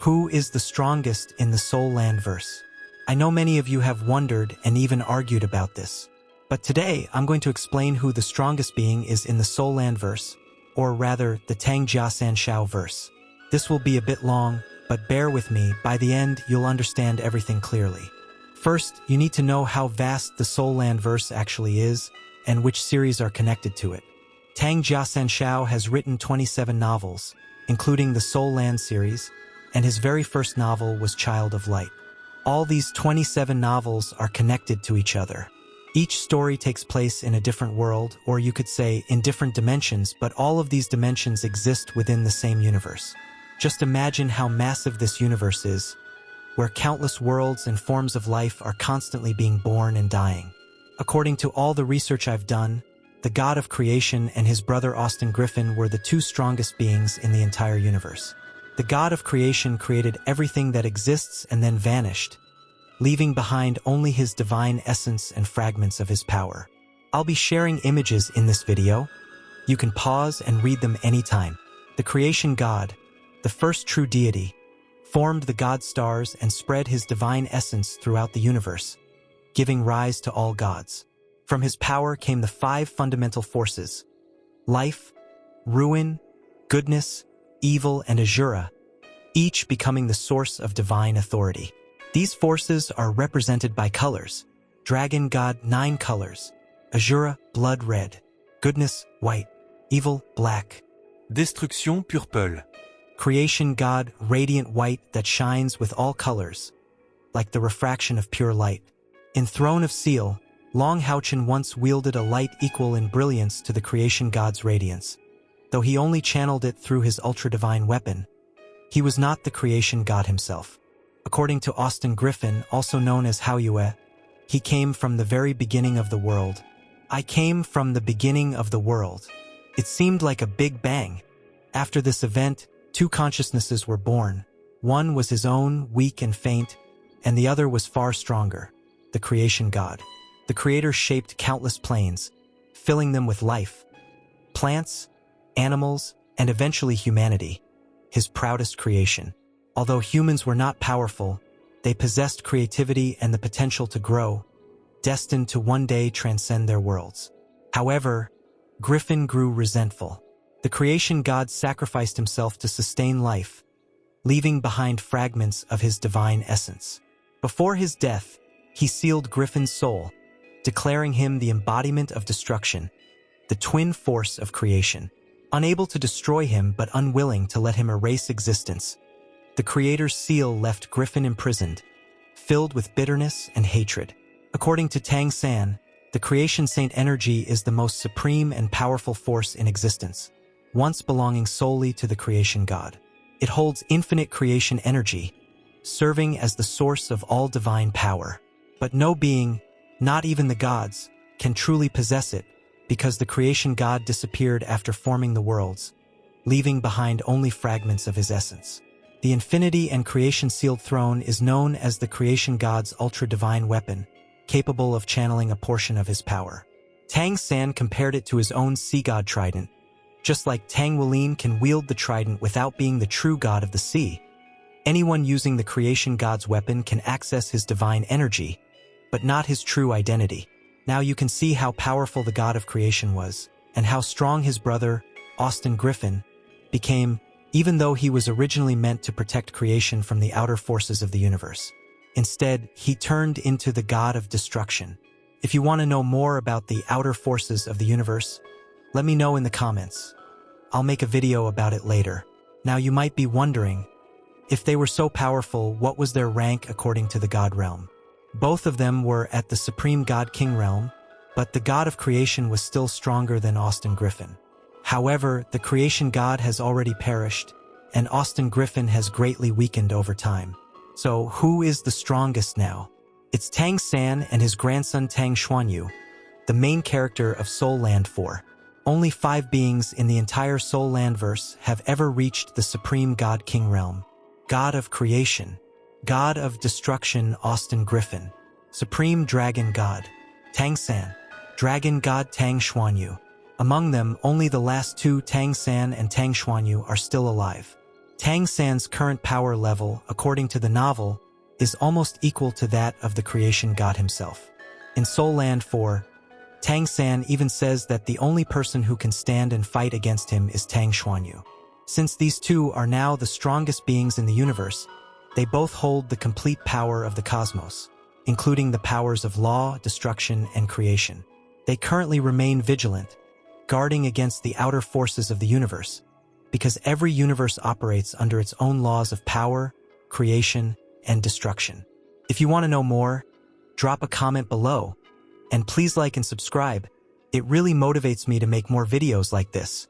Who is the strongest in the Soul Land verse? I know many of you have wondered and even argued about this. But today, I'm going to explain who the strongest being is in the Soul Land verse, or rather, the Tang Jiasan Shao verse. This will be a bit long, but bear with me, by the end, you'll understand everything clearly. First, you need to know how vast the Soul Land verse actually is, and which series are connected to it. Tang Jiasan Shao has written 27 novels, including the Soul Land series, and his very first novel was Child of Light. All these 27 novels are connected to each other. Each story takes place in a different world, or you could say in different dimensions, but all of these dimensions exist within the same universe. Just imagine how massive this universe is, where countless worlds and forms of life are constantly being born and dying. According to all the research I've done, the god of creation and his brother Austin Griffin were the two strongest beings in the entire universe. The god of creation created everything that exists and then vanished, leaving behind only his divine essence and fragments of his power. I'll be sharing images in this video. You can pause and read them anytime. The creation god, the first true deity, formed the god stars and spread his divine essence throughout the universe, giving rise to all gods. From his power came the 5 fundamental forces: life, ruin, goodness, evil, and Azura, each becoming the source of divine authority. These forces are represented by colors. Dragon god, 9 colors. Azura, blood red. Goodness, white. Evil, black. Destruction, purple. Creation god, radiant white that shines with all colors, like the refraction of pure light. In Throne of Seal, Long Haochen once wielded a light equal in brilliance to the creation god's radiance. Though he only channeled it through his ultra-divine weapon, he was not the creation god himself. According to Austin Griffin, also known as Hao Yue, he came from the very beginning of the world. I came from the beginning of the world. It seemed like a big bang. After this event, 2 consciousnesses were born. One was his own, weak and faint, and the other was far stronger, the creation god. The creator shaped countless planes, filling them with life, plants, animals, and eventually humanity, his proudest creation. Although humans were not powerful, they possessed creativity and the potential to grow, destined to one day transcend their worlds. However, Griffin grew resentful. The creation god sacrificed himself to sustain life, leaving behind fragments of his divine essence. Before his death, he sealed Griffin's soul, declaring him the embodiment of destruction, the twin force of creation. Unable to destroy him but unwilling to let him erase existence, the creator's seal left Griffin imprisoned, filled with bitterness and hatred. According to Tang San, the creation saint energy is the most supreme and powerful force in existence, once belonging solely to the creation god. It holds infinite creation energy, serving as the source of all divine power. But no being, not even the gods, can truly possess it, because the creation god disappeared after forming the worlds, leaving behind only fragments of his essence. The infinity and creation-sealed throne is known as the creation god's ultra-divine weapon, capable of channeling a portion of his power. Tang San compared it to his own sea god trident. Just like Tang Wulin can wield the trident without being the true god of the sea, anyone using the creation god's weapon can access his divine energy, but not his true identity. Now you can see how powerful the god of creation was, and how strong his brother, Austin Griffin, became, even though he was originally meant to protect creation from the outer forces of the universe. Instead, he turned into the god of destruction. If you want to know more about the outer forces of the universe, let me know in the comments. I'll make a video about it later. Now you might be wondering, if they were so powerful, what was their rank according to the god realm? Both of them were at the supreme god king realm, but the god of creation was still stronger than Austin Griffin. However, the creation god has already perished, and Austin Griffin has greatly weakened over time. So, who is the strongest now? It's Tang San and his grandson Tang Xuanyu, the main character of Soul Land 4. Only 5 beings in the entire Soul Land verse have ever reached the supreme god king realm. God of creation, God of destruction Austin Griffin, Supreme Dragon God, Tang San, Dragon God Tang Xuanyu. Among them, only the last 2, Tang San and Tang Xuanyu, are still alive. Tang San's current power level, according to the novel, is almost equal to that of the creation god himself. In Soul Land 4, Tang San even says that the only person who can stand and fight against him is Tang Xuanyu. Since these two are now the strongest beings in the universe, they both hold the complete power of the cosmos, including the powers of law, destruction, and creation. They currently remain vigilant, guarding against the outer forces of the universe, because every universe operates under its own laws of power, creation, and destruction. If you want to know more, drop a comment below, and please like and subscribe. It really motivates me to make more videos like this.